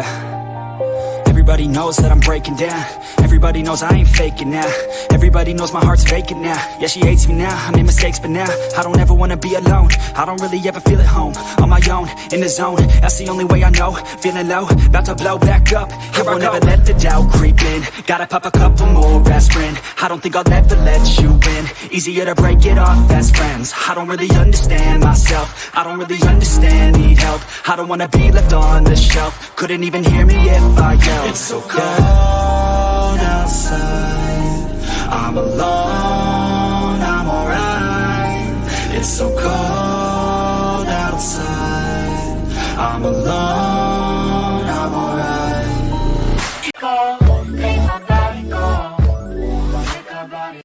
yeah. Everybody knows that I'm breaking down. Everybody knows I ain't faking now. Everybody knows my heart's vacant now. Yeah, she hates me now, I made mistakes, but now I don't ever wanna be alone. I don't really ever feel at home. On my own, in the zone, that's the only way I know. Feeling low, about to blow back up. Here I won't ever let the doubt creep in. Gotta pop a couple more aspirin. I don't think I'll ever let you in. Easier to break it off as friends. I don't really understand myself. I don't really understand, need help. I don't wanna be left on the shelf. Couldn't even hear me if I yelled. It's so cold outside, I'm alone, I'm alright. It's so cold outside, I'm alone.